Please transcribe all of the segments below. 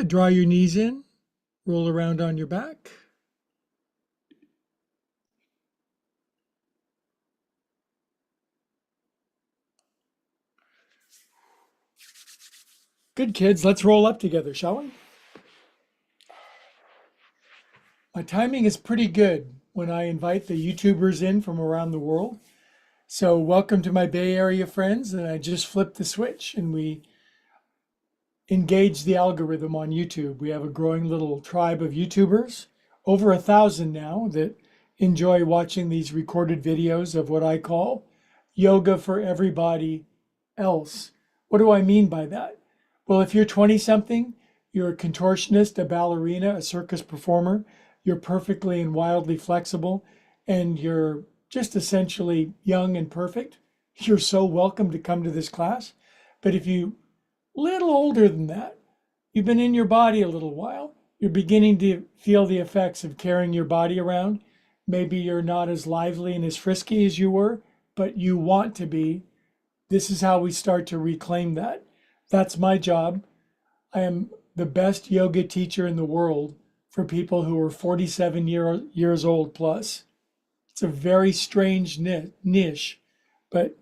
Good. Draw your knees in, roll around on your back. Good, kids. Let's roll up together, shall we? My timing is pretty good when I invite the YouTubers in from around the world. So welcome to my Bay Area friends. And I just flipped the switch and we engaged the algorithm on YouTube. We have a growing little tribe of YouTubers, over 1,000 now, that enjoy watching these recorded videos of what I call yoga for everybody else. What do I mean by that? Well, if you're 20 something, you're a contortionist, a ballerina, a circus performer, you're perfectly and wildly flexible, and you're just essentially young and perfect, you're so welcome to come to this class. But if you little older than that, you've been in your body a little while, you're beginning to feel the effects of carrying your body around. Maybe you're not as lively and as frisky as you were, but you want to be. This is how we start to reclaim that. That's my job. I am the best yoga teacher in the world for people who are 47 years old plus. It's a very strange niche, but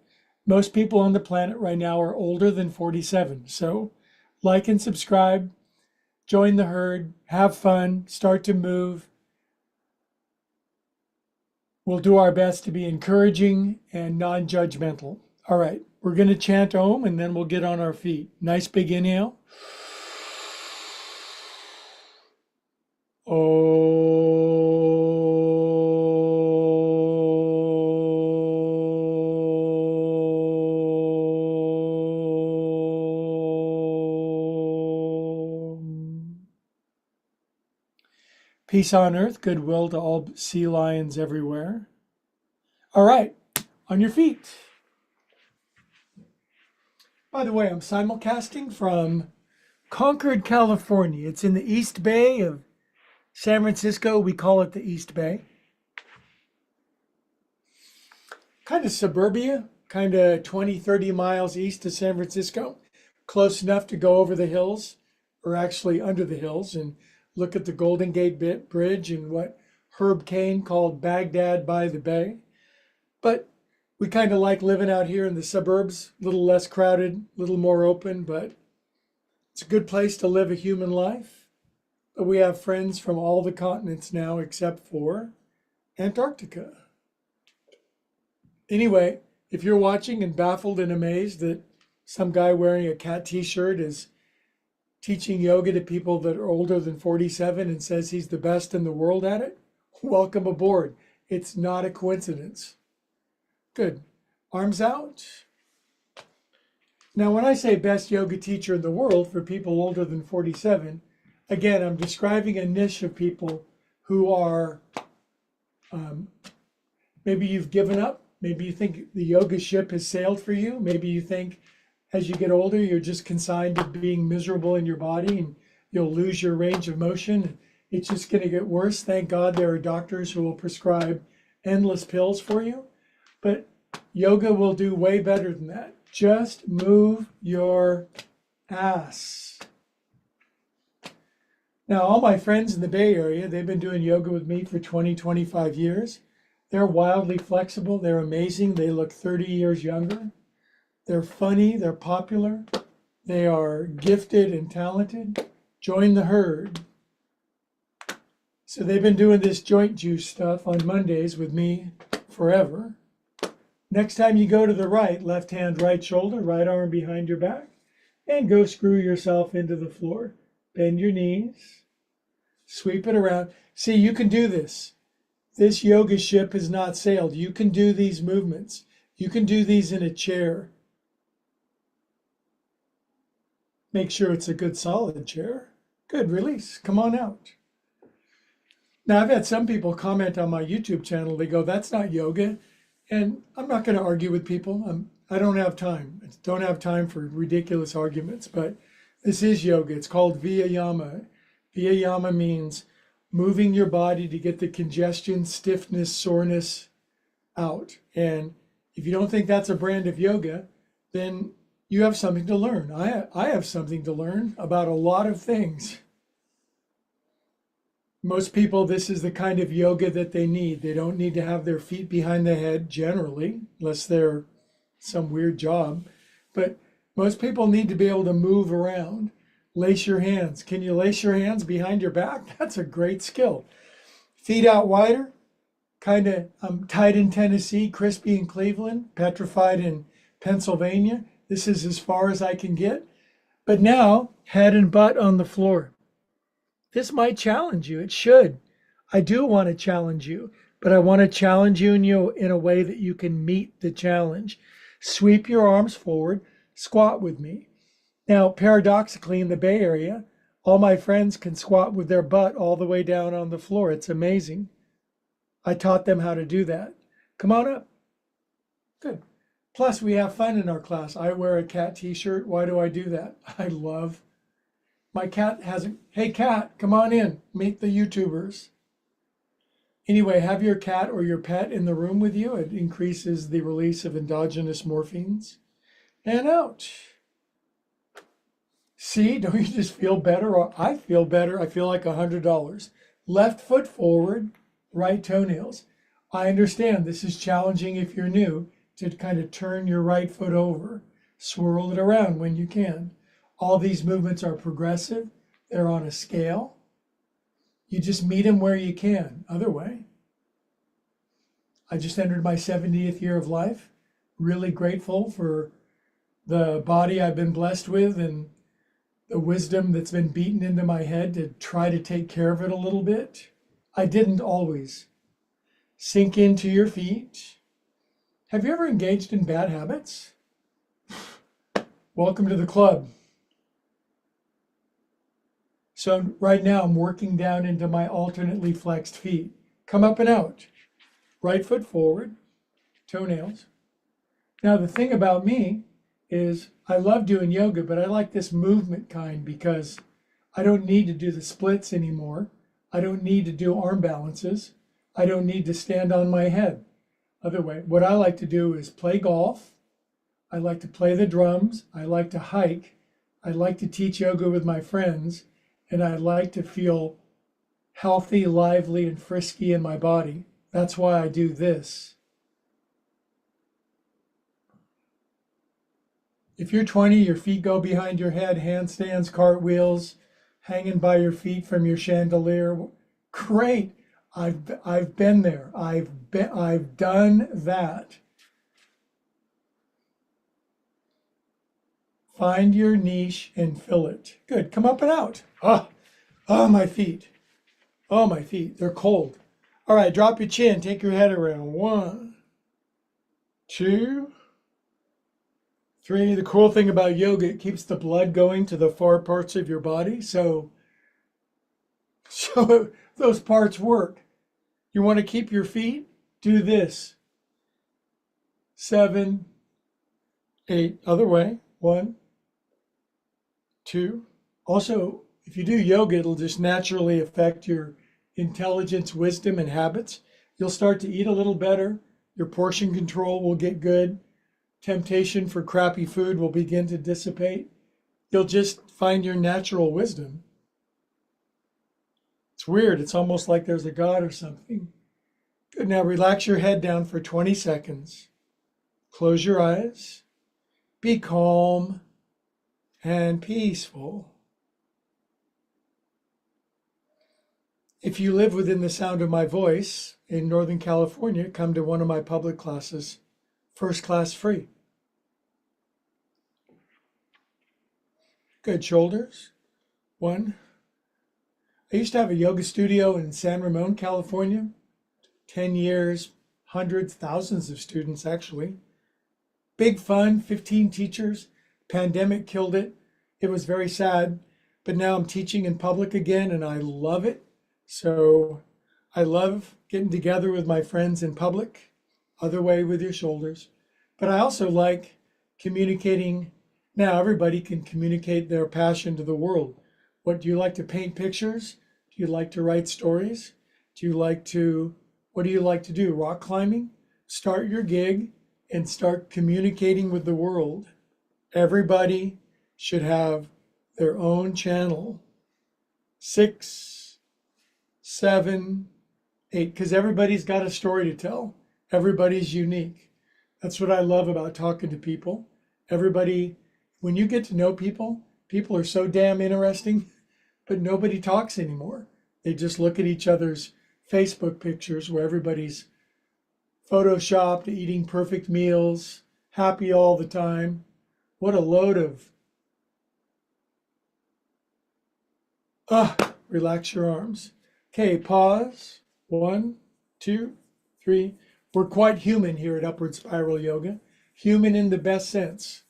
most people on the planet right now are older than 47. So like and subscribe, join the herd, have fun, start to move. We'll do our best to be encouraging and non-judgmental. All right, we're going to chant Om and then we'll get on our feet. Nice big inhale. Peace on earth, goodwill to all sea lions everywhere. All right, on your feet. By the way, I'm simulcasting from Concord, California. It's in the East Bay of San Francisco. We call it the East Bay. Kind of suburbia, kind of 20, 30 miles east of San Francisco. Close enough to go over the hills, or actually under the hills, and look at the Golden Gate Bridge and what Herb Caen called Baghdad by the Bay. But we kind of like living out here in the suburbs, a little less crowded, a little more open, but it's a good place to live a human life. But we have friends from all the continents now except for Antarctica. Anyway, if you're watching and baffled and amazed that some guy wearing a cat t-shirt is teaching yoga to people that are older than 47 and says he's the best in the world at it, welcome aboard. It's not a coincidence. Good. Arms out. Now, when I say best yoga teacher in the world for people older than 47, again, I'm describing a niche of people who are, maybe you've given up. Maybe you think the yoga ship has sailed for you. Maybe you think as you get older, you're just consigned to being miserable in your body and you'll lose your range of motion. It's just going to get worse. Thank God there are doctors who will prescribe endless pills for you. But yoga will do way better than that. Just move your ass. Now, all my friends in the Bay Area, they've been doing yoga with me for 20, 25 years. They're wildly flexible. They're amazing. They look 30 years younger. They're funny. They're popular. They are gifted and talented. Join the herd. So they've been doing this joint juice stuff on Mondays with me forever. Next time you go to the right, left hand, right shoulder, right arm behind your back, and go screw yourself into the floor. Bend your knees, sweep it around. See, you can do this. This yoga ship has not sailed. You can do these movements. You can do these in a chair. Make sure it's a good solid chair. Good, release. Come on out. Now, I've had some people comment on my YouTube channel. They go, that's not yoga. And I'm not going to argue with people. I don't have time. I don't have time for ridiculous arguments, but this is yoga. It's called Viyama. Viyama means moving your body to get the congestion, stiffness, soreness out. And if you don't think that's a brand of yoga, then you have something to learn. I have something to learn about a lot of things. Most people, this is the kind of yoga that they need. They don't need to have their feet behind the head generally, unless they're some weird job. But most people need to be able to move around. Lace your hands. Can you lace your hands behind your back? That's a great skill. Feet out wider, kind of tight in Tennessee, crispy in Cleveland, petrified in Pennsylvania. This is as far as I can get. But now, head and butt on the floor. This might challenge you. It should. I do want to challenge you, but I want to challenge you in a way that you can meet the challenge. Sweep your arms forward, squat with me. Now, paradoxically, in the Bay Area, all my friends can squat with their butt all the way down on the floor. It's amazing. I taught them how to do that. Come on up. Good. Plus, we have fun in our class. I wear a cat t-shirt. Why do I do that? I love my cat hasn't. Hey, cat, come on in. Meet the YouTubers. Anyway, have your cat or your pet in the room with you. It increases the release of endogenous morphines. And out. See, don't you just feel better? I feel better. I feel like $100. Left foot forward, right toenails. I understand this is challenging if you're new to kind of turn your right foot over, swirl it around when you can. All these movements are progressive. They're on a scale. You just meet them where you can. Other way. I just entered my 70th year of life. Really grateful for the body I've been blessed with and the wisdom that's been beaten into my head to try to take care of it a little bit. I didn't always. Sink into your feet. Have you ever engaged in bad habits? Welcome to the club. So right now I'm working down into my alternately flexed feet. Come up and out. Right foot forward, toenails. Now the thing about me is I love doing yoga, but I like this movement kind because I don't need to do the splits anymore. I don't need to do arm balances. I don't need to stand on my head. Other way, what I like to do is play golf. I like to play the drums. I like to hike. I like to teach yoga with my friends. And I like to feel healthy, lively, and frisky in my body. That's why I do this. If you're 20, your feet go behind your head, handstands, cartwheels, hanging by your feet from your chandelier. Great. I've been there. I've done that. Find your niche and fill it. Good. Come up and out. Oh, my feet. Oh, my feet. They're cold. All right, drop your chin. Take your head around. 1, 2, 3. The cool thing about yoga, it keeps the blood going to the far parts of your body. So those parts work. You want to keep your feet? Do this. 7, 8. Other way. 1, 2. Also, if you do yoga, it'll just naturally affect your intelligence, wisdom, and habits. You'll start to eat a little better. Your portion control will get good. Temptation for crappy food will begin to dissipate. You'll just find your natural wisdom. It's weird. It's almost like there's a God or something. Good. Now relax your head down for 20 seconds. Close your eyes. Be calm and peaceful. If you live within the sound of my voice in Northern California, come to one of my public classes, first class free. Good. Shoulders. 1. I used to have a yoga studio in San Ramon, California. 10 years, hundreds, thousands of students actually. Big fun, 15 teachers. Pandemic killed it. It was very sad, but now I'm teaching in public again and I love it. So I love getting together with my friends in public. Other way with your shoulders. But I also like communicating. Now everybody can communicate their passion to the world. What do you like to paint pictures? Do you like to write stories? What do you like to do? Rock climbing? Start your gig and start communicating with the world. Everybody should have their own channel. 6, 7, 8, because everybody's got a story to tell. Everybody's unique. That's what I love about talking to people. Everybody, when you get to know people, people are so damn interesting, but nobody talks anymore. They just look at each other's Facebook pictures where everybody's photoshopped, eating perfect meals, happy all the time. What a load of, relax your arms. Okay, pause. 1, 2, 3. We're quite human here at Upward Spiral Yoga. Human in the best sense.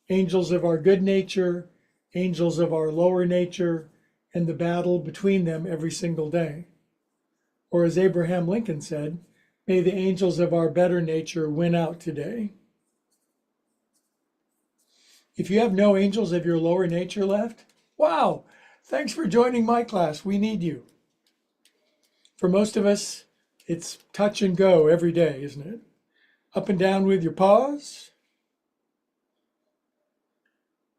Angels of our good nature, angels of our lower nature, and the battle between them every single day. Or as Abraham Lincoln said, may the angels of our better nature win out today. If you have no angels of your lower nature left, wow, thanks for joining my class. We need you. For most of us, it's touch and go every day, isn't it? Up and down with your paws.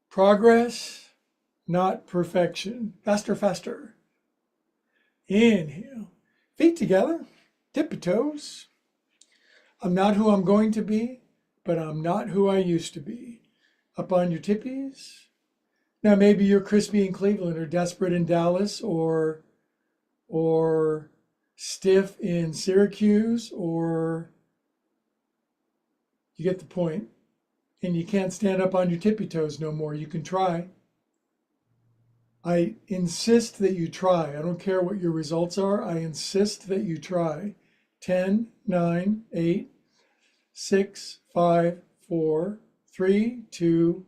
Progress, not perfection. Faster, faster. Inhale. Feet together. Tippy toes. I'm not who I'm going to be, but I'm not who I used to be. Up on your tippies. Now maybe you're crispy in Cleveland or desperate in Dallas or stiff in Syracuse, or you get the point. And you can't stand up on your tippy toes no more. You can try. I insist that you try. I don't care what your results are. I insist that you try. 10, 9, 8, 6, 5, 4, 3, 2,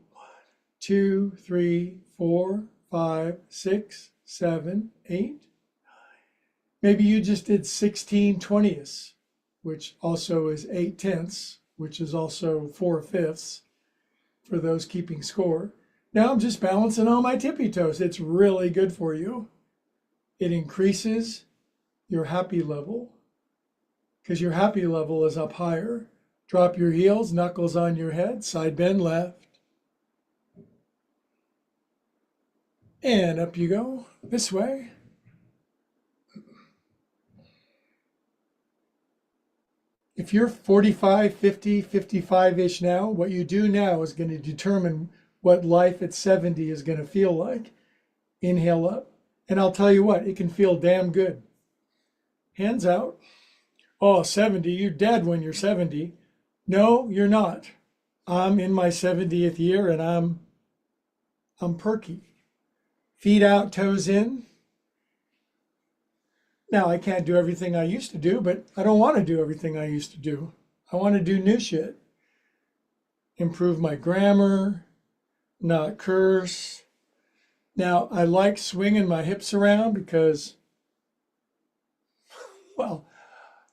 2, 3, 4, 5, 6, 7, 8. Maybe you just did 16 20ths, which also is 8 tenths, which is also 4 fifths for those keeping score. Now I'm just balancing on my tippy toes. It's really good for you. It increases your happy level because your happy level is up higher. Drop your heels, knuckles on your head, side bend left. And up you go, this way. If you're 45, 50, 55-ish now, what you do now is going to determine what life at 70 is going to feel like. Inhale up. And I'll tell you what, it can feel damn good. Hands out. Oh, 70, you're dead when you're 70. No, you're not. I'm in my 70th year and I'm perky. Feet out, toes in. Now, I can't do everything I used to do, but I don't want to do everything I used to do. I want to do new shit. Improve my grammar, not curse. Now, I like swinging my hips around because, well,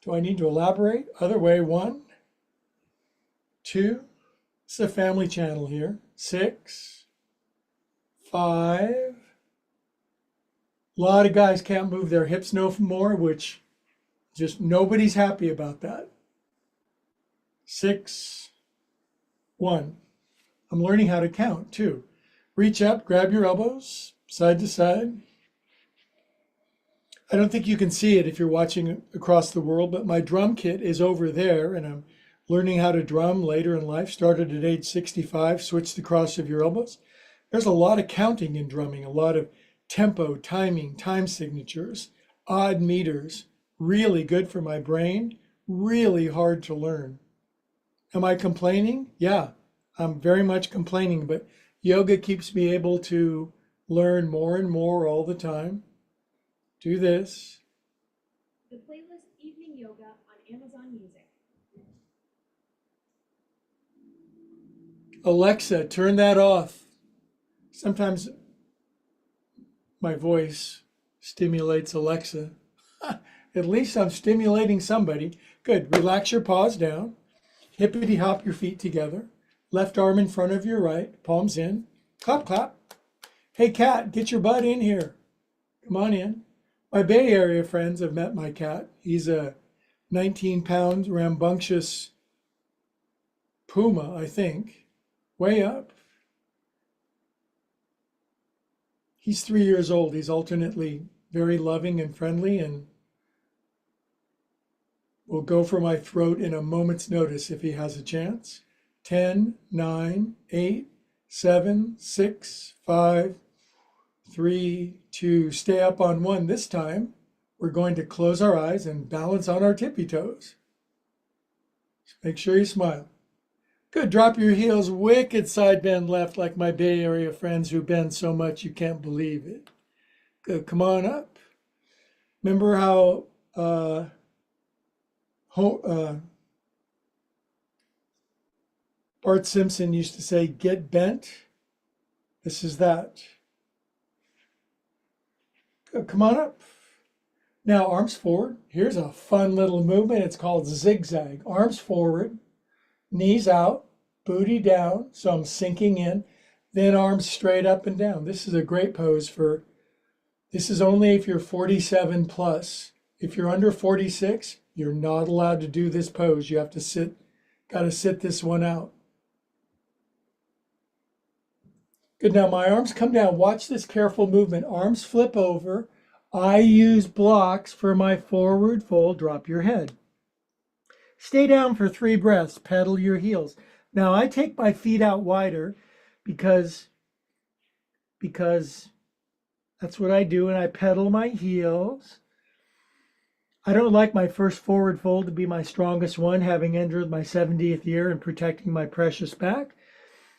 do I need to elaborate? Other way, 1, 2, it's a family channel here, 6, 5. A lot of guys can't move their hips no more, which just nobody's happy about that. 6, 1. I'm learning how to count too. Reach up, grab your elbows, side to side. I don't think you can see it if you're watching across the world, but my drum kit is over there, and I'm learning how to drum later in life. Started at age 65, switched the cross of your elbows. There's a lot of counting in drumming, a lot of tempo, timing, time signatures, odd meters. Really good for my brain, really hard to learn. Am I complaining? Yeah, I'm very much complaining, but yoga keeps me able to learn more and more all the time. Do this. The playlist Evening Yoga on Amazon Music. Alexa, turn that off. Sometimes my voice stimulates Alexa. At least I'm stimulating somebody. Good. Relax your paws down. Hippity hop your feet together. Left arm in front of your right. Palms in. Clap, clap. Hey, cat, get your butt in here. Come on in. My Bay Area friends have met my cat. He's a 19-pound rambunctious puma, I think. Way up. He's 3 years old. He's alternately very loving and friendly, and will go for my throat in a moment's notice if he has a chance. 10, 9, 8, 7, 6, 5, 3, 2. Stay up on 1 this time. We're going to close our eyes and balance on our tippy toes. Make sure you smile. Good. Drop your heels. Wicked side bend left, like my Bay Area friends who bend so much you can't believe it. Good. Come on up. Remember how Bart Simpson used to say, "Get bent"? This is that. Good. Come on up. Now, arms forward. Here's a fun little movement. It's called zigzag. Arms forward, knees out, booty down. So I'm sinking in. Then arms straight up and down. This is a great pose this is only if you're 47 plus. If you're under 46, you're not allowed to do this pose. You have to got to sit this one out. Good. Now my arms come down. Watch this careful movement. Arms flip over. I use blocks for my forward fold. Drop your head. Stay down for 3 breaths. Pedal your heels. Now I take my feet out wider because that's what I do, and I pedal my heels. I don't like my first forward fold to be my strongest one, having entered my 70th year and protecting my precious back.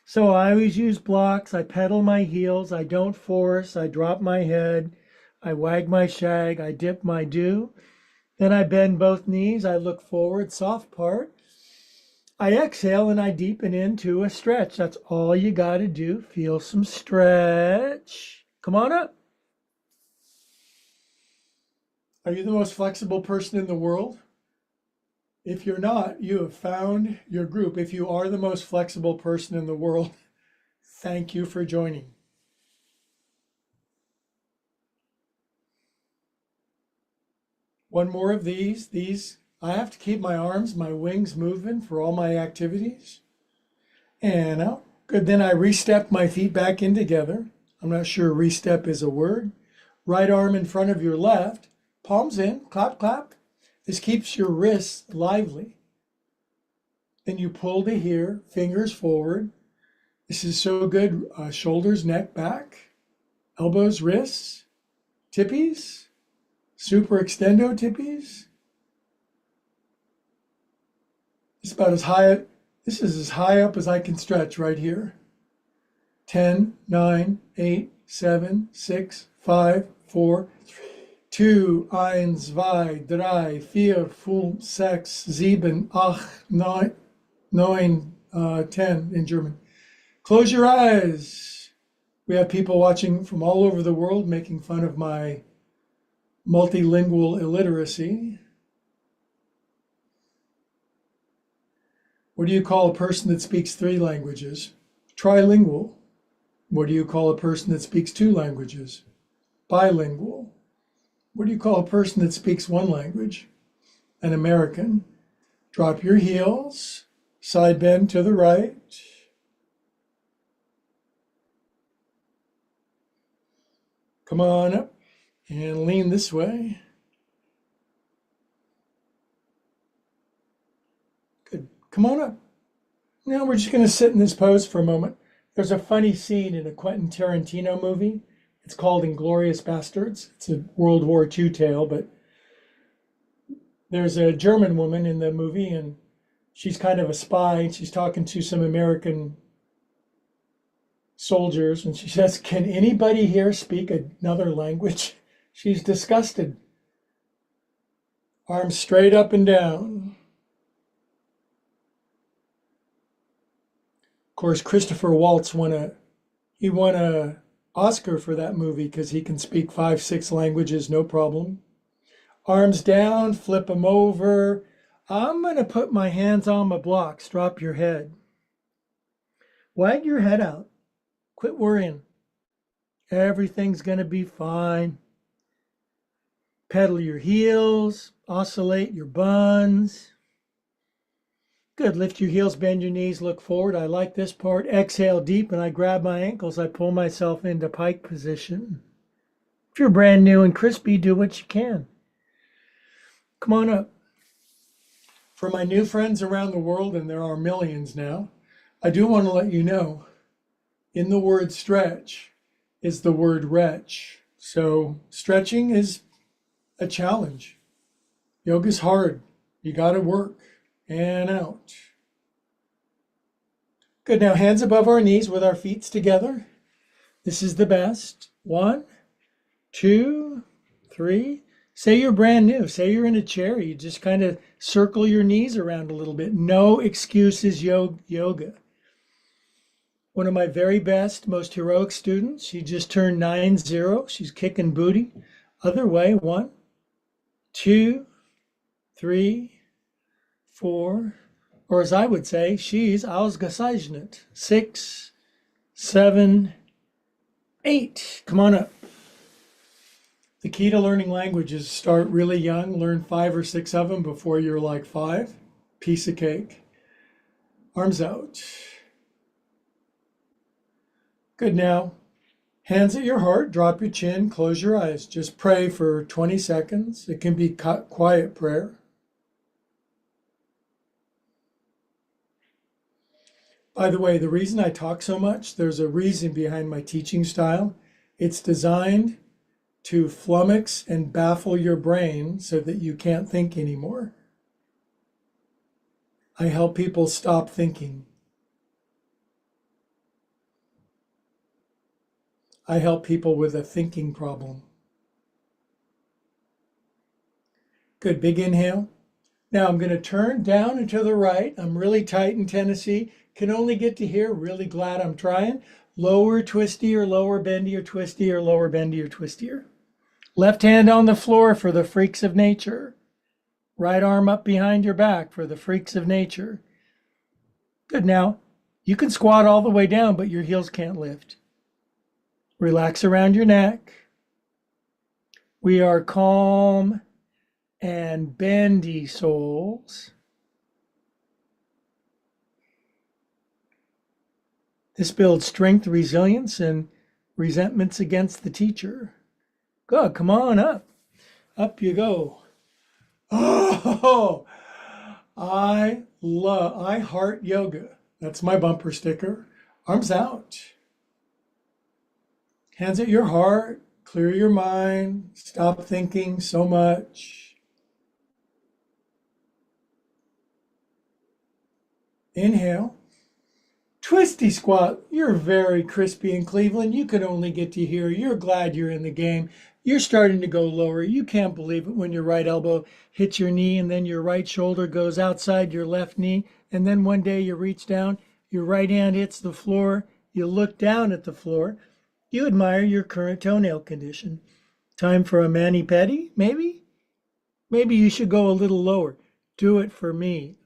So I always use blocks. I pedal my heels. I don't force. I drop my head. I wag my shag, I dip my do, then I bend both knees, I look forward, soft part. I exhale and I deepen into a stretch. That's all you got to do. Feel some stretch. Come on up. Are you the most flexible person in the world? If you're not, you have found your group. If you are the most flexible person in the world, thank you for joining. One more of these. I have to keep my arms, my wings moving for all my activities. And out. Good. Then I re-step my feet back in together. I'm not sure re-step is a word. Right arm in front of your left. Palms in. Clap, clap. This keeps your wrists lively. Then you pull to here. Fingers forward. This is so good. Shoulders, neck, back. Elbows, wrists. Tippies. Super extendo tippies. This is as high up as I can stretch right here. 10, 9, 8, 7, 6, 5, 4, 3, 2, 1, 2, 3, 4, 5, 6, 7, 8, 9, 10 in German. Close your eyes. We have people watching from all over the world making fun of my multilingual illiteracy. What do you call a person that speaks 3 languages? Trilingual. What do you call a person that speaks 2 languages? Bilingual. What do you call a person that speaks 1 language? An American. Drop your heels, side bend to the right. Come on up. And lean this way. Good. Come on up. Now we're just going to sit in this pose for a moment. There's a funny scene in a Quentin Tarantino movie. It's called Inglourious Bastards. It's a World War II tale, but there's a German woman in the movie, and she's kind of a spy, and she's talking to some American soldiers, and she says, "Can anybody here speak another language?" She's disgusted. Arms straight up and down. Of course, Christopher Waltz won a Oscar for that movie because he can speak 5, 6 languages, no problem. Arms down, flip them over. I'm going to put my hands on my blocks. Drop your head. Wag your head out. Quit worrying. Everything's going to be fine. Pedal your heels, oscillate your buns. Good. Lift your heels, bend your knees, look forward. I like this part. Exhale deep, and I grab my ankles. I pull myself into pike position. If you're brand new and crispy, do what you can. Come on up. For my new friends around the world, and there are millions now, I do want to let you know, in the word stretch is the word wretch. So stretching is a challenge. Yoga's hard. You got to work and out. Good. Now, hands above our knees with our feet together. This is the best. 1, 2, 3. Say you're brand new. Say you're in a chair. You just kind of circle your knees around a little bit. No excuses yoga. One of my very best, most heroic students, she just turned 9-0. She's kicking booty. Other way. 1, 2, 3, 4. Or as I would say, she's ausgezeichnet. 6, 7, 8. Come on up. The key to learning languages: start really young, learn 5 or 6 of them before you're like 5. Piece of cake. Arms out. Good. Now, hands at your heart, drop your chin, close your eyes. Just pray for 20 seconds. It can be quiet prayer. By the way, the reason I talk so much, there's a reason behind my teaching style. It's designed to flummox and baffle your brain so that you can't think anymore. I help people stop thinking. I help people with a thinking problem. Good. Big inhale. Now I'm going to turn down and to the right. I'm really tight in Tennessee. Can only get to here. Really glad I'm trying. Lower twistier, lower bendier, twistier, lower bendier, twistier. Left hand on the floor for the freaks of nature. Right arm up behind your back for the freaks of nature. Good. Now you can squat all the way down, but your heels can't lift. Relax around your neck. We are calm and bendy souls. This builds strength, resilience, and resentments against the teacher. Good. Come on up. Up you go. Oh, I heart yoga. That's my bumper sticker. Arms out. Hands at your heart. Clear your mind. Stop thinking so much. Inhale. Twisty squat. You're very crispy in Cleveland. You can only get to here. You're glad you're in the game. You're starting to go lower. You can't believe it when your right elbow hits your knee and then your right shoulder goes outside your left knee. And then one day you reach down, your right hand hits the floor. You look down at the floor. You admire your current toenail condition. Time for a mani-pedi, maybe? Maybe you should go a little lower. Do it for me.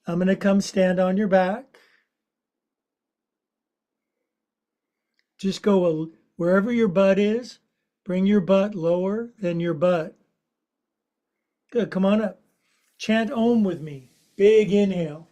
I'm going to come stand on your back. Just go wherever your butt is. Bring your butt lower than your butt. Good. Come on up. Chant Om with me. Big inhale.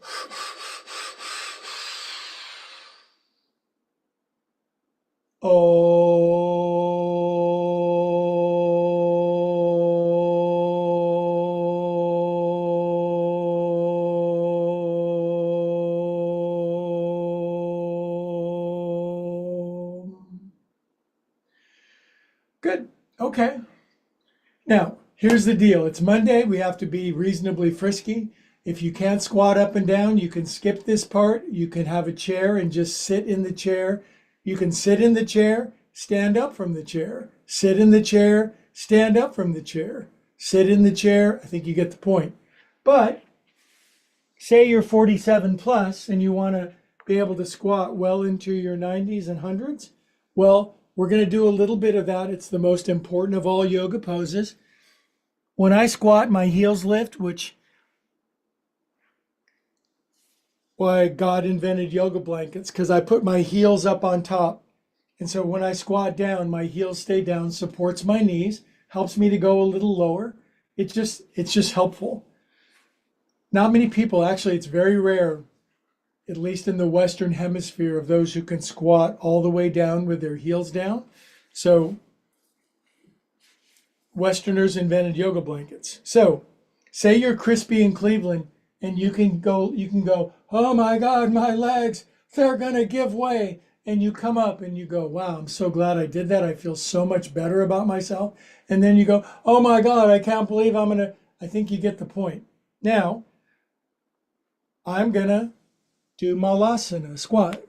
Good. Okay. Now, here's the deal. It's Monday. We have to be reasonably frisky. If you can't squat up and down, you can skip this part. You can have a chair and just sit in the chair. You can sit in the chair, stand up from the chair. Sit in the chair, stand up from the chair. Sit in the chair. I think you get the point. But say you're 47 plus and you want to be able to squat well into your 90s and 100s. Well, we're going to do a little bit of that. It's the most important of all yoga poses. When I squat, my heels lift, which why God invented yoga blankets, because I put my heels up on top. And so when I squat down, my heels stay down, supports my knees, helps me to go a little lower. It's just helpful. Not many people, actually, it's very rare, at least in the Western hemisphere, of those who can squat all the way down with their heels down. So Westerners invented yoga blankets. So, say you're crispy in Cleveland and you can go, oh my God, my legs, they're gonna give way. And you come up and you go, wow, I'm so glad I did that. I feel so much better about myself. And then you go, oh my God, I can't believe I think you get the point. Now, I'm gonna do malasana, squat.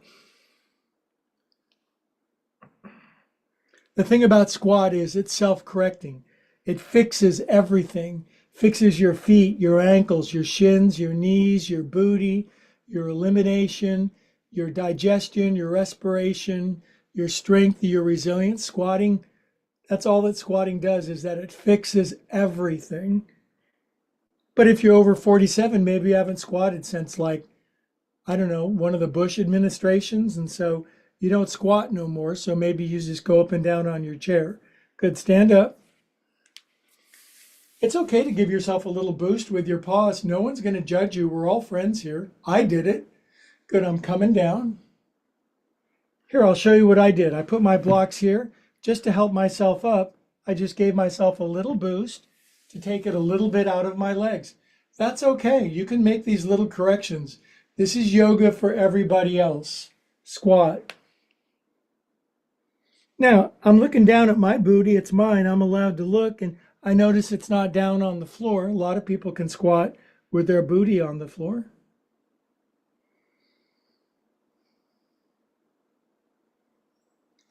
The thing about squat is it's self-correcting. It fixes everything. Fixes your feet, your ankles, your shins, your knees, your booty, your elimination, your digestion, your respiration, your strength, your resilience. Squatting, that's all that squatting does, is that it fixes everything. But if you're over 47, maybe you haven't squatted since, like, I don't know, one of the Bush administrations. And so you don't squat no more. So maybe you just go up and down on your chair. Good, stand up. It's okay to give yourself a little boost with your paws. No one's going to judge you. We're all friends here. I did it. Good, I'm coming down. Here, I'll show you what I did. I put my blocks here just to help myself up. I just gave myself a little boost to take it a little bit out of my legs. That's okay. You can make these little corrections. This is yoga for everybody else. Squat. Now, I'm looking down at my booty. It's mine. I'm allowed to look, and I notice it's not down on the floor. A lot of people can squat with their booty on the floor.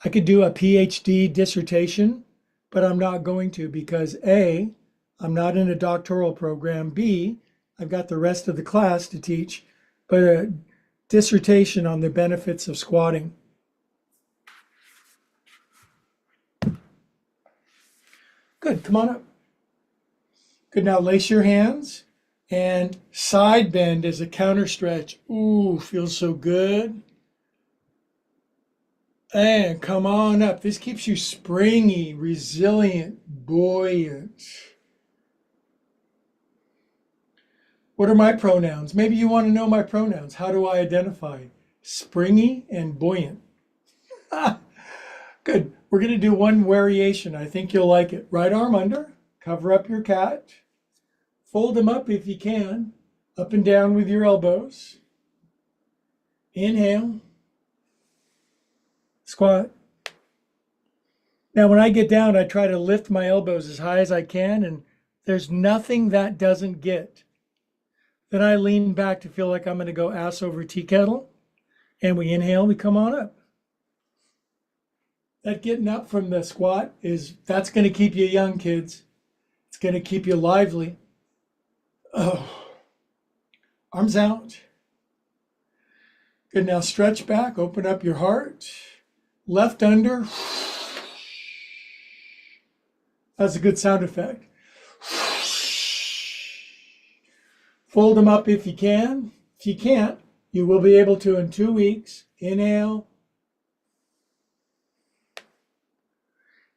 I could do a PhD dissertation, but I'm not going to because A, I'm not in a doctoral program. B, I've got the rest of the class to teach, but a dissertation on the benefits of squatting. Good, come on up. Good, now lace your hands and side bend as a counter stretch. Ooh, feels so good. And come on up. This keeps you springy, resilient, buoyant. What are my pronouns? Maybe you want to know my pronouns. How do I identify? Springy and buoyant. Good. We're going to do one variation. I think you'll like it. Right arm under. Cover up your cat. Fold them up if you can. Up and down with your elbows. Inhale. Squat. Now, when I get down, I try to lift my elbows as high as I can, and there's nothing that doesn't get. Then I lean back to feel like I'm going to go ass over tea kettle, and we inhale, we come on up. That getting up from the squat that's going to keep you young, kids. It's going to keep you lively. Oh, arms out. Good, now stretch back, open up your heart. Left under. That's a good sound effect. Fold them up if you can. If you can't, you will be able to in 2 weeks. Inhale.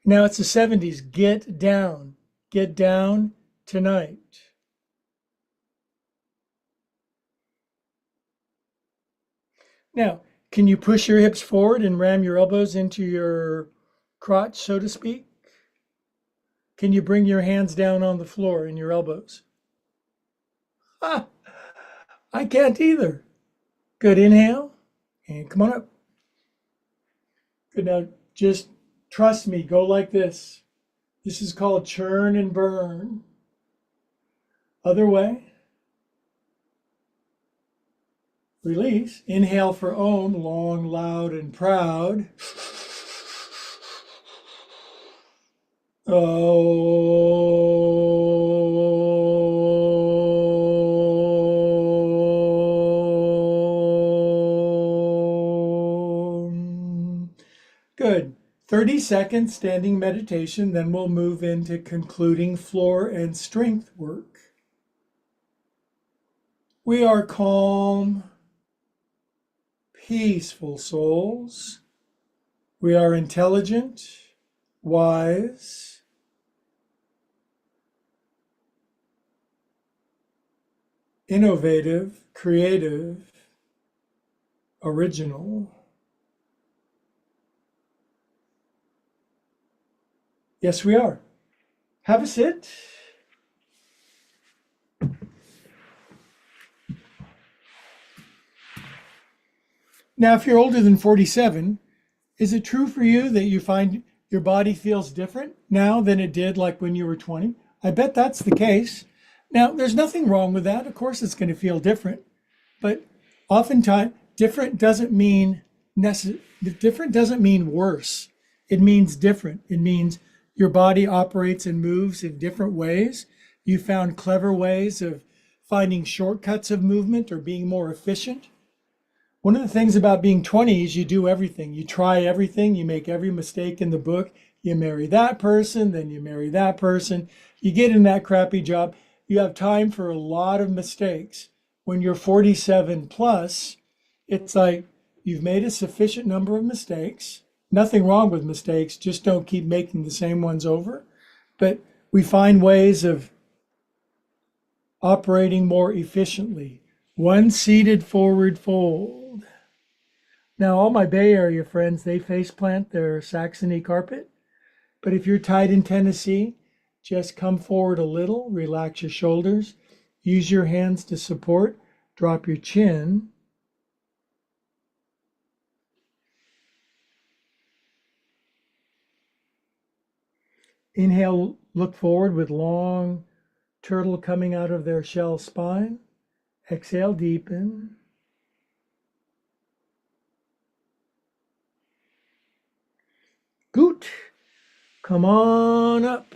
Now it's the 70s. Get down. Get down tonight. Now, can you push your hips forward and ram your elbows into your crotch, so to speak? Can you bring your hands down on the floor and your elbows? Ah, I can't either. Good, inhale, and come on up. Good, now just trust me, go like this. This is called churn and burn. Other way. Release. Inhale for Om, long, loud, and proud. Om. Good. 30 seconds standing meditation, then we'll move into concluding floor and strength work. We are calm, peaceful souls. We are intelligent, wise, innovative, creative, original. Yes, we are. Have a sit. Now, if you're older than 47, is it true for you that you find your body feels different now than it did like when you were 20? I bet that's the case. Now, there's nothing wrong with that. Of course, it's going to feel different, but oftentimes different doesn't mean worse. It means different. It means your body operates and moves in different ways. You found clever ways of finding shortcuts of movement or being more efficient. One of the things about being 20 is you do everything. You try everything. You make every mistake in the book. You marry that person, then you marry that person. You get in that crappy job. You have time for a lot of mistakes. When you're 47 plus, it's like you've made a sufficient number of mistakes. Nothing wrong with mistakes, just don't keep making the same ones over. But we find ways of operating more efficiently. One seated forward fold. Now, all my Bay Area friends, they face plant their Saxony carpet. But if you're tight in Tennessee, just come forward a little, relax your shoulders, use your hands to support, drop your chin. Inhale, look forward with long turtle coming out of their shell spine. Exhale, deepen. Goot. Come on up.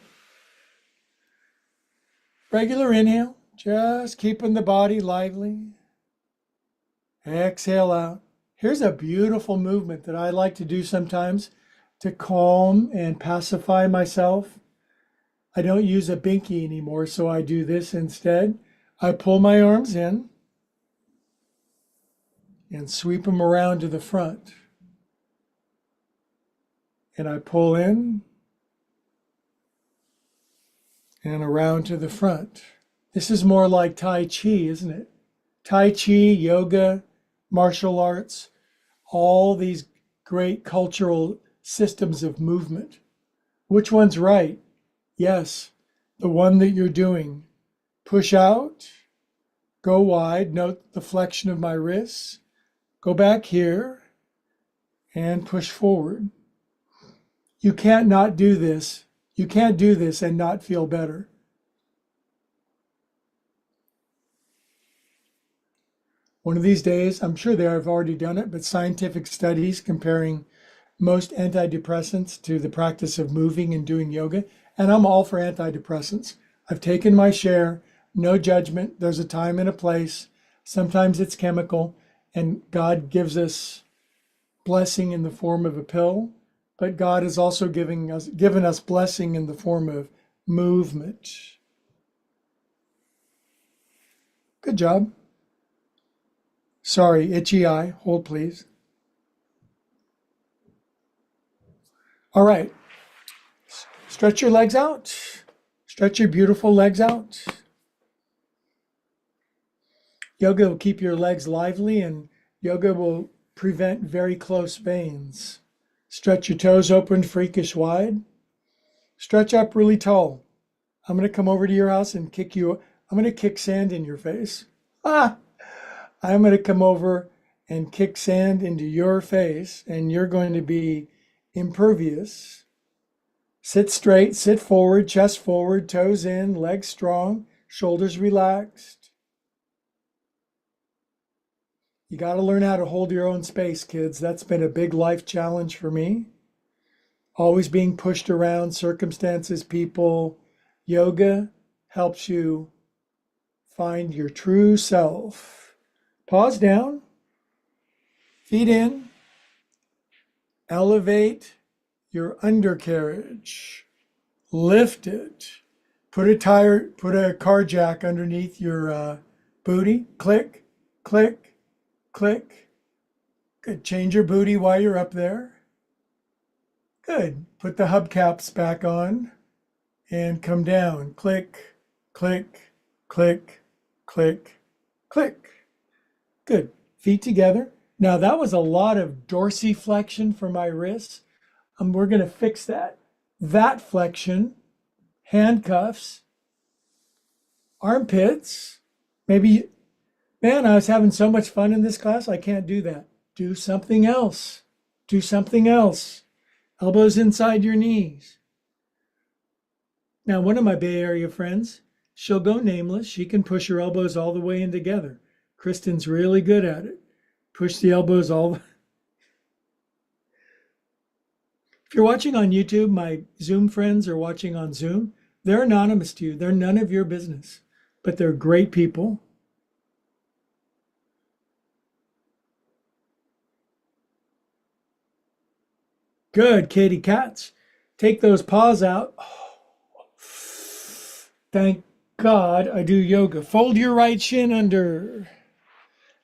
Regular inhale, just keeping the body lively. Exhale out. Here's a beautiful movement that I like to do sometimes to calm and pacify myself. I don't use a binky anymore, so I do this instead. I pull my arms in and sweep them around to the front. And I pull in and around to the front. This is more like Tai Chi, isn't it? Tai Chi, yoga, martial arts, all these great cultural systems of movement. Which one's right? Yes, the one that you're doing. Push out, go wide, note the flexion of my wrists, go back here, and push forward. You can't not do this. You can't do this and not feel better. One of these days, I'm sure they have already done it, but scientific studies comparing most antidepressants to the practice of moving and doing yoga. And I'm all for antidepressants. I've taken my share, no judgment. There's a time and a place. Sometimes it's chemical, and God gives us blessing in the form of a pill, but God has also given us blessing in the form of movement. Good job. Sorry, itchy eye. Hold, please. All right. Stretch your legs out. Stretch your beautiful legs out. Yoga will keep your legs lively, and yoga will prevent very close veins. Stretch your toes open freakish wide. Stretch up really tall. I'm going to come over to your house and kick you. I'm going to kick sand in your face. Ah! I'm going to come over and kick sand into your face, and you're going to be impervious. Sit straight, sit forward, chest forward, toes in, legs strong, shoulders relaxed. You got to learn how to hold your own space, kids. That's been a big life challenge for me. Always being pushed around, circumstances, people. Yoga helps you find your true self. Pause down, feet in, elevate your undercarriage, lift it, put a car jack underneath your booty, click, click, click. Good, change your booty while you're up there. Good, put the hubcaps back on and come down, click, click, click, click, click. Good. Feet together. Now that was a lot of dorsiflexion for my wrists. We're going to fix that. That flexion handcuffs, armpits. Maybe, man, I was having so much fun in this class, I can't do that. Do something else. Do something else. Elbows inside your knees. Now, one of my Bay Area friends, she'll go nameless. She can push her elbows all the way in together. Kristen's really good at it. Push the elbows all. If you're watching on YouTube, my Zoom friends are watching on Zoom. They're anonymous to you. They're none of your business, but they're great people. Good, Katie Katz. Take those paws out. Oh, thank God I do yoga. Fold your right shin under.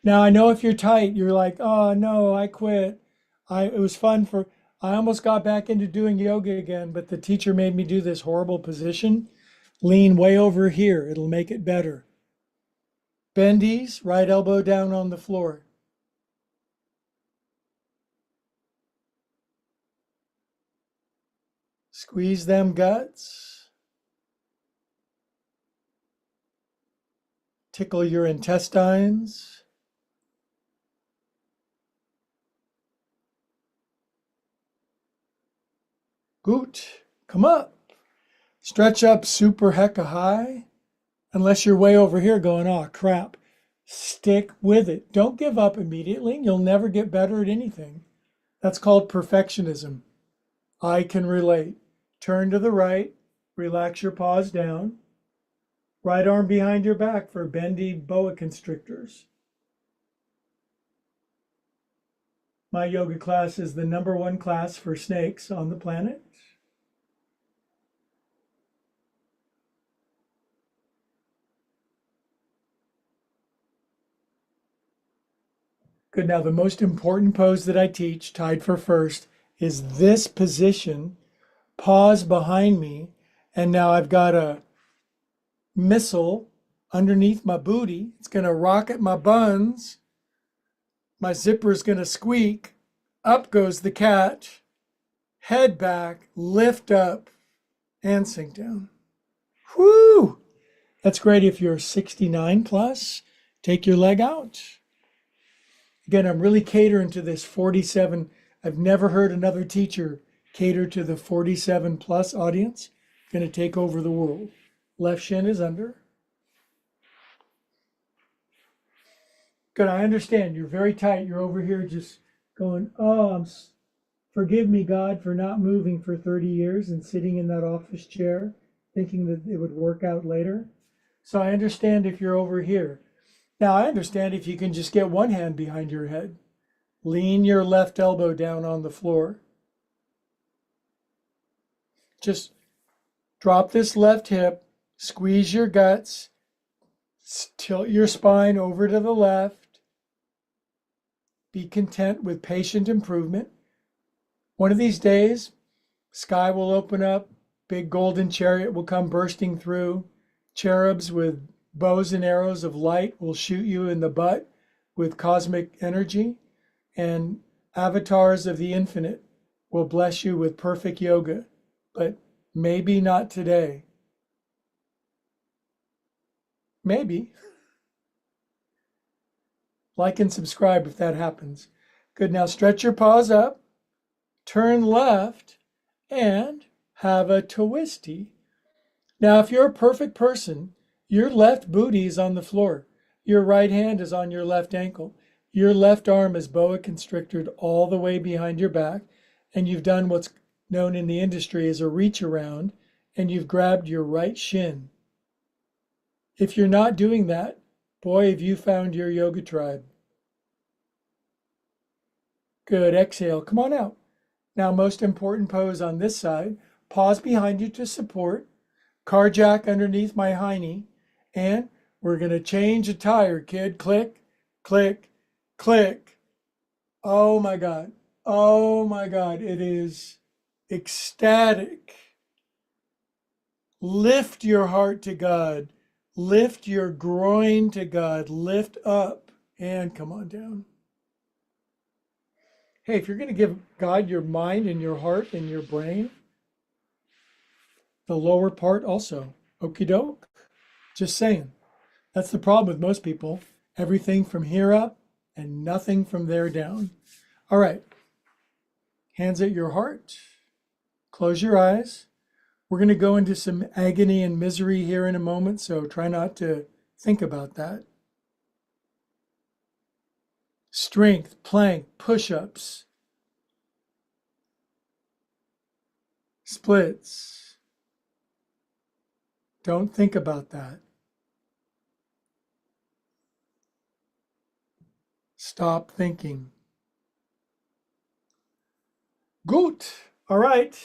Now I know if you're tight, you're like, oh no, I quit. It was fun for I almost got back into doing yoga again, but the teacher made me do this horrible position. Lean way over here. It'll make it better. Bendies, right elbow down on the floor. Squeeze them guts. Tickle your intestines. Good. Come up. Stretch up super hecka high. Unless you're way over here going, oh crap. Stick with it. Don't give up immediately. You'll never get better at anything. That's called perfectionism. I can relate. Turn to the right. Relax your paws down. Right arm behind your back for bendy boa constrictors. My yoga class is the #1 class for snakes on the planet. Good. Now, the most important pose that I teach, tied for first, is this position, paws behind me, and now I've got a missile underneath my booty. It's going to rocket my buns. My zipper is going to squeak. Up goes the cat. Head back, lift up, and sink down. Whoo! That's great if you're 69 plus. Take your leg out. Again, I'm really catering to this 47. I've never heard another teacher cater to the 47 plus audience. Going to take over the world. Left shin is under. Good, I understand. You're very tight. You're over here just going, oh, forgive me, God, for not moving for 30 years and sitting in that office chair, thinking that it would work out later. So I understand if you're over here. Now, I understand if you can just get one hand behind your head. Lean your left elbow down on the floor. Just drop this left hip, squeeze your guts, tilt your spine over to the left. Be content with patient improvement. One of these days, sky will open up, big golden chariot will come bursting through. Cherubs with bows and arrows of light will shoot you in the butt with cosmic energy, and avatars of the infinite will bless you with perfect yoga, but maybe not today. Maybe. Like and subscribe if that happens. Good, now stretch your paws up, turn left, and have a twisty. Now, if you're a perfect person, your left booty is on the floor. Your right hand is on your left ankle. Your left arm is boa constricted all the way behind your back, and you've done what's known in the industry as a reach around, and you've grabbed your right shin. If you're not doing that, boy, have you found your yoga tribe. Good, exhale, come on out. Now, most important pose on this side, paws behind you to support, car jack underneath my hiney, and we're going to change a tire, kid. Click, click, click. Oh my God. Oh my God. It is ecstatic. Lift your heart to God. Lift your groin to God. Lift up and come on down. Hey, if you're going to give God your mind and your heart and your brain, the lower part also. Okie doke. Just saying. That's the problem with most people. Everything from here up and nothing from there down. All right. Hands at your heart. Close your eyes. We're going to go into some agony and misery here in a moment, so try not to think about that. Strength, plank, push-ups, splits. Don't think about that. Stop thinking. Good. All right.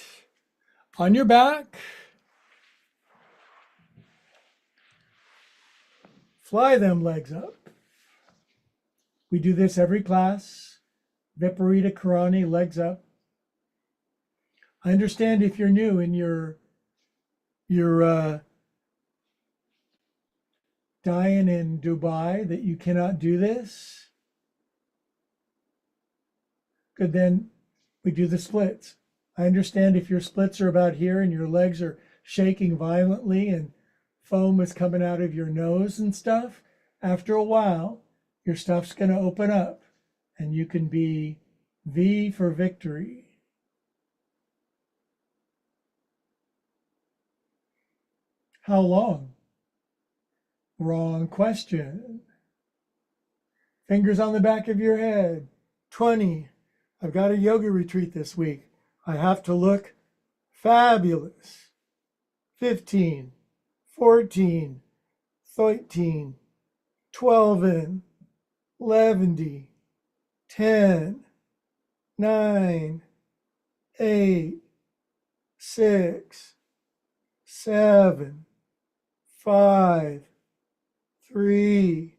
On your back. Fly them legs up. We do this every class. Viparita Karani, legs up. I understand if you're new and you're dying in Dubai that you cannot do this. Good, then we do the splits. I understand if your splits are about here and your legs are shaking violently and foam is coming out of your nose and stuff. After a while, your stuff's going to open up and you can be V for victory. How long? Wrong question. Fingers on the back of your head. 20. I've got a yoga retreat this week. I have to look fabulous. 15, 14, 13, 12 in, 11, 10, 9, 8, 6, 7, 5, 3,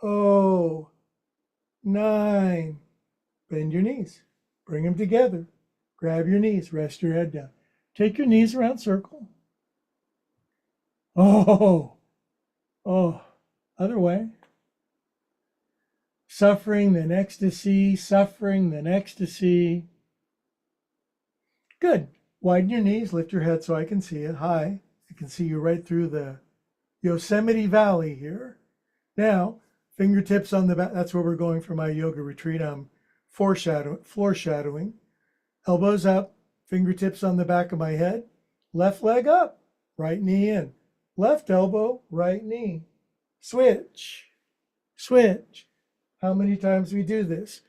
0, 9. Bend your knees. Bring them together. Grab your knees. Rest your head down. Take your knees around circle. Oh. Other way. Suffering, then ecstasy. Suffering, then ecstasy. Good. Widen your knees. Lift your head so I can see it. High. I can see you right through the Yosemite Valley here. Now, fingertips on the back. That's where we're going for my yoga retreat. I'm foreshadowing. Elbows up, fingertips on the back of my head. Left leg up, right knee in. Left elbow, right knee. Switch, switch. How many times we do this?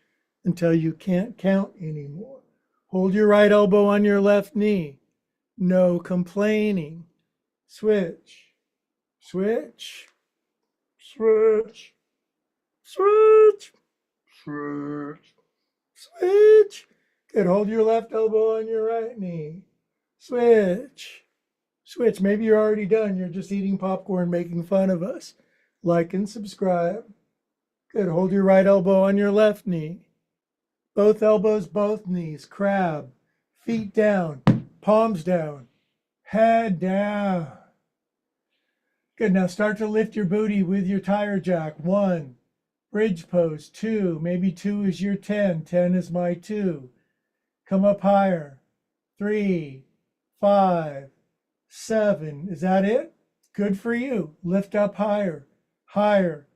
Until you can't count anymore. Hold your right elbow on your left knee. No complaining. Switch, switch, switch, switch, switch, switch. Good. Hold your left elbow on your right knee. Switch, switch. Maybe you're already done. You're just eating popcorn, making fun of us. Like and subscribe. Good. Hold your right elbow on your left knee. Both elbows, both knees. Crab. Feet down. Palms down. Head down. Good. Now start to lift your booty with your tire jack. 1. Bridge pose. 2. Maybe 2 is your 10. 10 is my 2. Come up higher. 3, 5, 7. Is that it? Good for you. Lift up higher. Higher.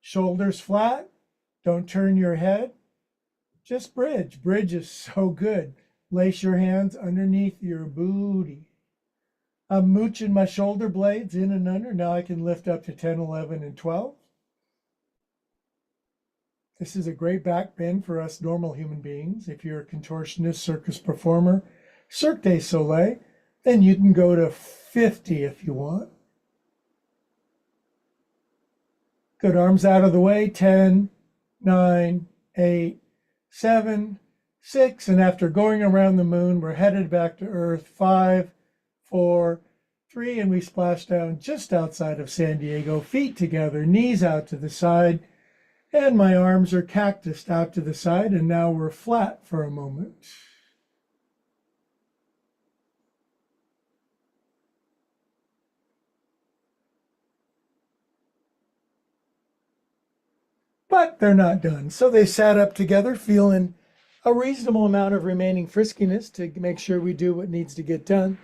Shoulders flat. Don't turn your head. Just bridge. Bridge is so good. Lace your hands underneath your booty. I'm mooching my shoulder blades in and under. Now I can lift up to 10, 11, and 12. This is a great back bend for us normal human beings. If you're a contortionist, circus performer, Cirque du Soleil, then you can go to 50 if you want. Good. Arms out of the way. 10, 9, 8, 7, 6. And after going around the moon, we're headed back to Earth. 5, 4, 3. And we splash down just outside of San Diego. Feet together, knees out to the side. And my arms are cactused out to the side. And now we're flat for a moment. But they're not done. So they sat up together, feeling a reasonable amount of remaining friskiness to make sure we do what needs to get done.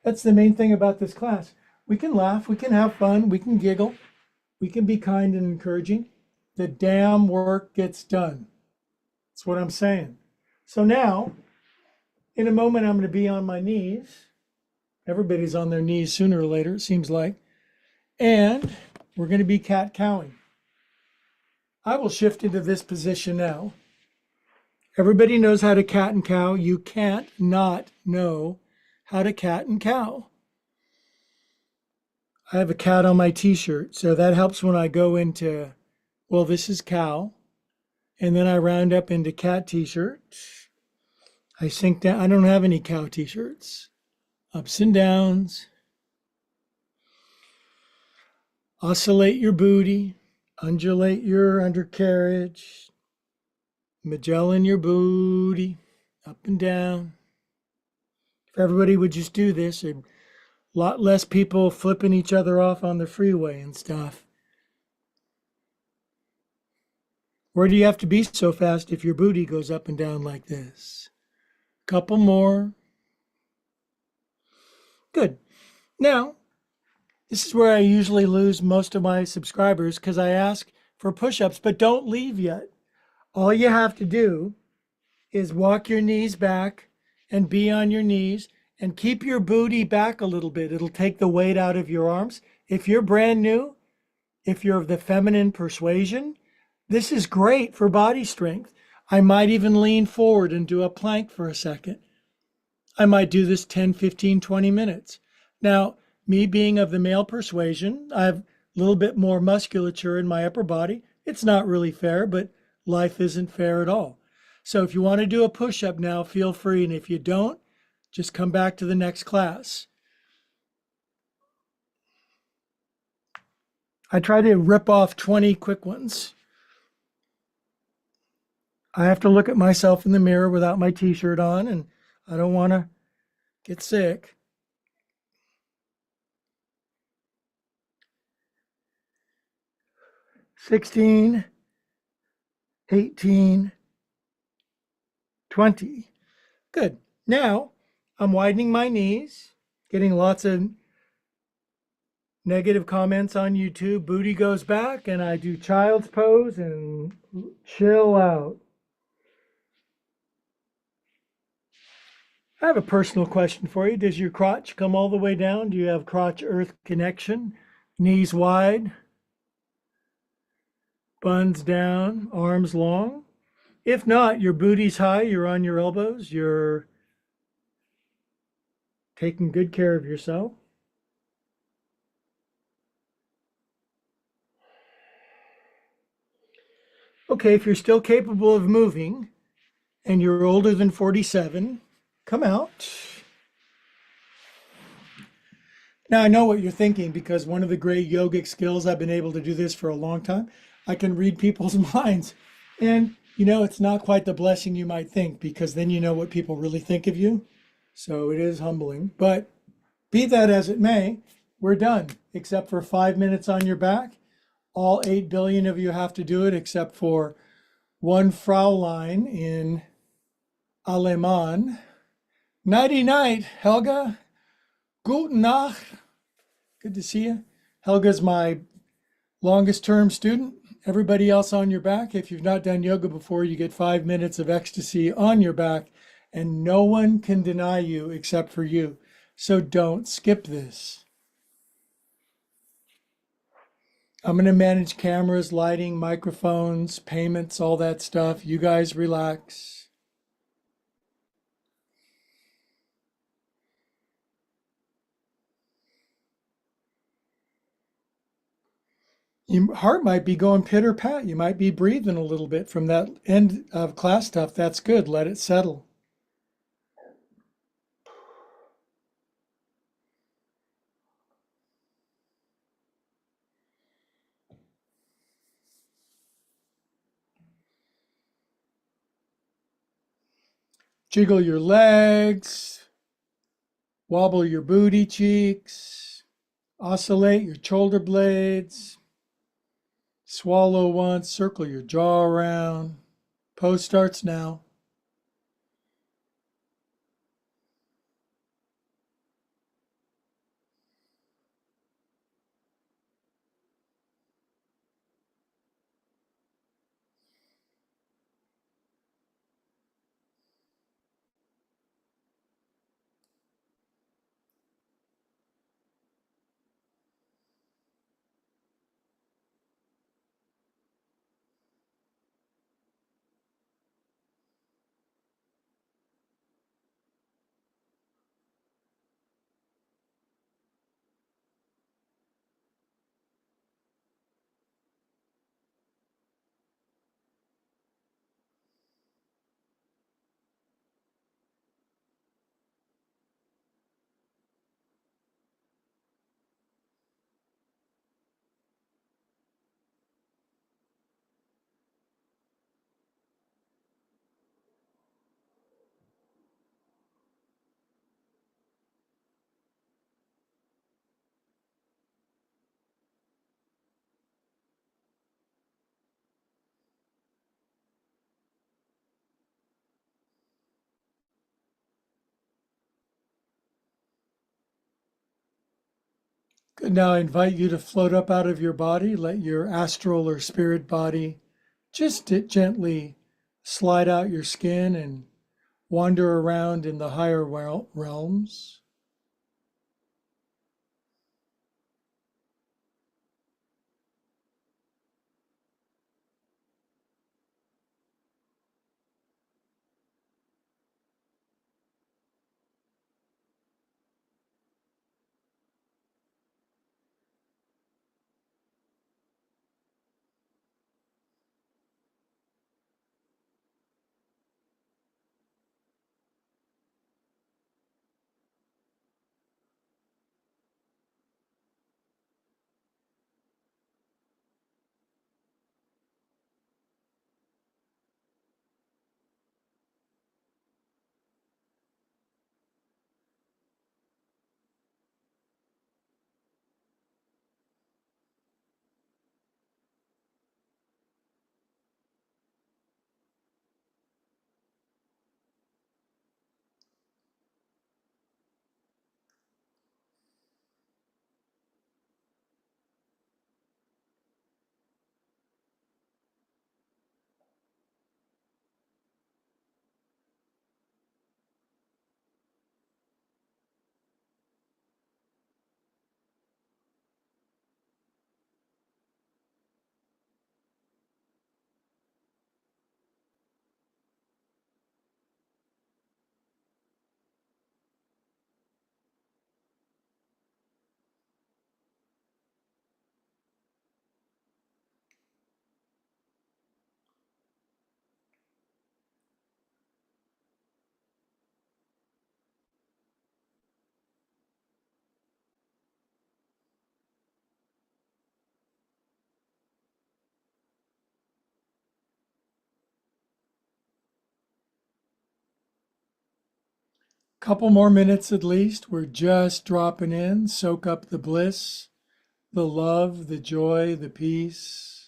That's the main thing about this class. We can laugh, we can have fun, we can giggle, we can be kind and encouraging. The damn work gets done. That's what I'm saying. So now, in a moment, I'm going to be on my knees. Everybody's on their knees sooner or later, it seems like. And we're going to be cat cowing. I will shift into this position now. Everybody knows how to cat and cow. You can't not know how to cat and cow. I have a cat on my t-shirt, so that helps when I go into, well, this is cow. And then I round up into cat t-shirts. I sink down. I don't have any cow t-shirts. Ups and downs. Oscillate your booty. Undulate your undercarriage. Magellan your booty. Up and down. If everybody would just do this, there'd a lot less people flipping each other off on the freeway and stuff. Where do you have to be so fast if your booty goes up and down like this? Couple more. Good. Now, this is where I usually lose most of my subscribers because I ask for push-ups, but don't leave yet. All you have to do is walk your knees back and be on your knees and keep your booty back a little bit. It'll take the weight out of your arms. If you're brand new, if you're of the feminine persuasion, this is great for body strength. I might even lean forward and do a plank for a second. I might do this 10, 15, 20 minutes. Now, me being of the male persuasion, I have a little bit more musculature in my upper body. It's not really fair, but life isn't fair at all. So if you want to do a push-up now, feel free. And if you don't, just come back to the next class. I try to rip off 20 quick ones. I have to look at myself in the mirror without my t-shirt on, and I don't want to get sick. $16, $18, $20. Good. Now I'm widening my knees, getting lots of negative comments on YouTube. Booty goes back, and I do child's pose and chill out. I have a personal question for you. Does your crotch come all the way down? Do you have crotch earth connection? Knees wide, buns down, arms long? If not, your booty's high, you're on your elbows, you're taking good care of yourself. Okay, if you're still capable of moving and you're older than 47, come out. Now, I know what you're thinking because one of the great yogic skills, I've been able to do this for a long time, I can read people's minds. And, it's not quite the blessing you might think because then you know what people really think of you. So it is humbling. But be that as it may, we're done, except for 5 minutes on your back. All 8 billion of you have to do it except for one Fraulein in Aleman. Nighty night, Helga. Guten Nacht. Good to see you. Helga's my longest term student. Everybody else on your back. If you've not done yoga before, you get 5 minutes of ecstasy on your back, and no one can deny you except for you. So don't skip this. I'm going to manage cameras, lighting, microphones, payments, all that stuff. You guys relax. Your heart might be going pitter pat. You might be breathing a little bit from that end of class stuff. That's good. Let it settle. Jiggle your legs, wobble your booty cheeks, oscillate your shoulder blades, swallow once, circle your jaw around. Pose starts now. Good. Now I invite you to float up out of your body. Let your astral or spirit body just gently slide out your skin and wander around in the higher realms. Couple more minutes at least. We're just dropping in. Soak up the bliss, the love, the joy, the peace.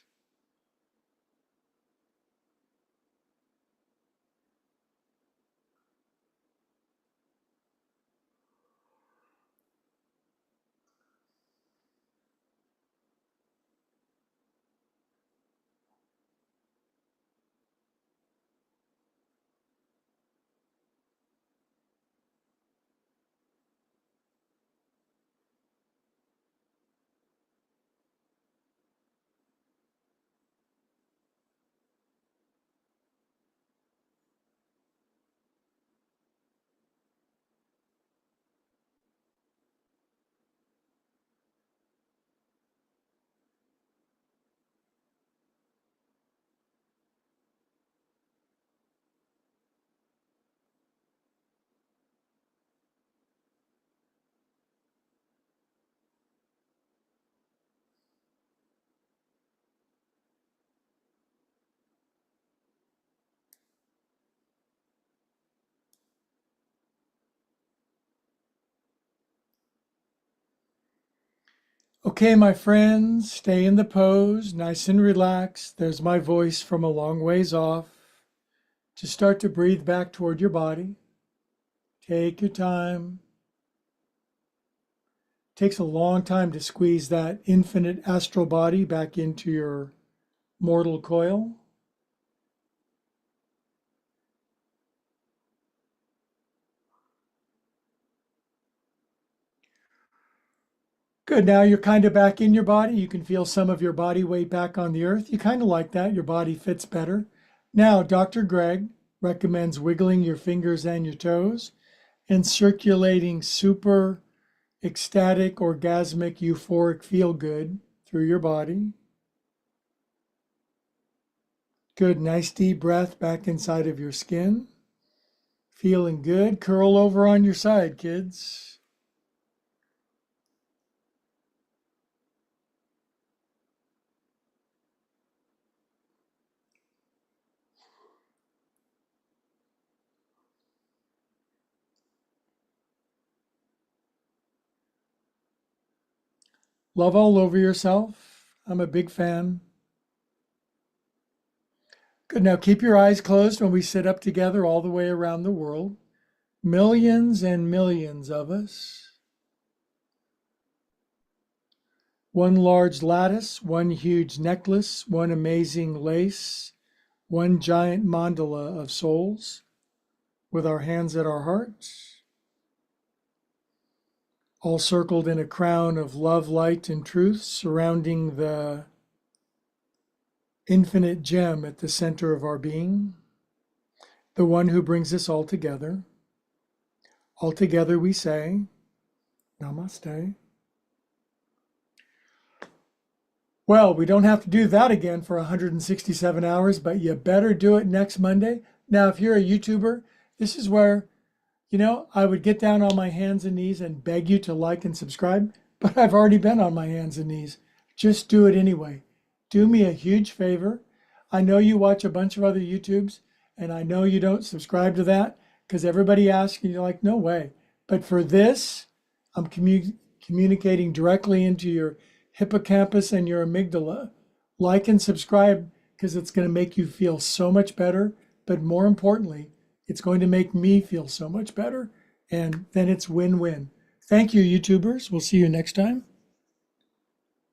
Okay, my friends, stay in the pose, nice and relaxed. There's my voice from a long ways off. Just start to breathe back toward your body. Take your time. Takes a long time to squeeze that infinite astral body back into your mortal coil. Good. Now you're kind of back in your body. You can feel some of your body weight back on the earth. You kind of like that. Your body fits better. Now, Dr. Greg recommends wiggling your fingers and your toes and circulating super ecstatic, orgasmic, euphoric feel good through your body. Good. Nice deep breath back inside of your skin. Feeling good. Curl over on your side, kids. Love all over yourself. I'm a big fan. Good. Now keep your eyes closed when we sit up together all the way around the world. Millions and millions of us. one large lattice, one huge necklace, one amazing lace, one giant mandala of souls, with our hands at our hearts, all circled in a crown of love, light, and truth, surrounding the infinite gem at the center of our being, the one who brings us all together. All together we say, Namaste. Well, we don't have to do that again for 167 hours, but you better do it next Monday. Now, if you're a YouTuber, this is where, I would get down on my hands and knees and beg you to like and subscribe, but I've already been on my hands and knees. Just do it anyway. Do me a huge favor. I know you watch a bunch of other YouTubes, and I know you don't subscribe to that because everybody asks and you're like, no way. But for this, I'm communicating directly into your hippocampus and your amygdala. Like and subscribe because it's going to make you feel so much better. But more importantly, it's going to make me feel so much better. And then it's win-win. Thank you, YouTubers. We'll see you next time.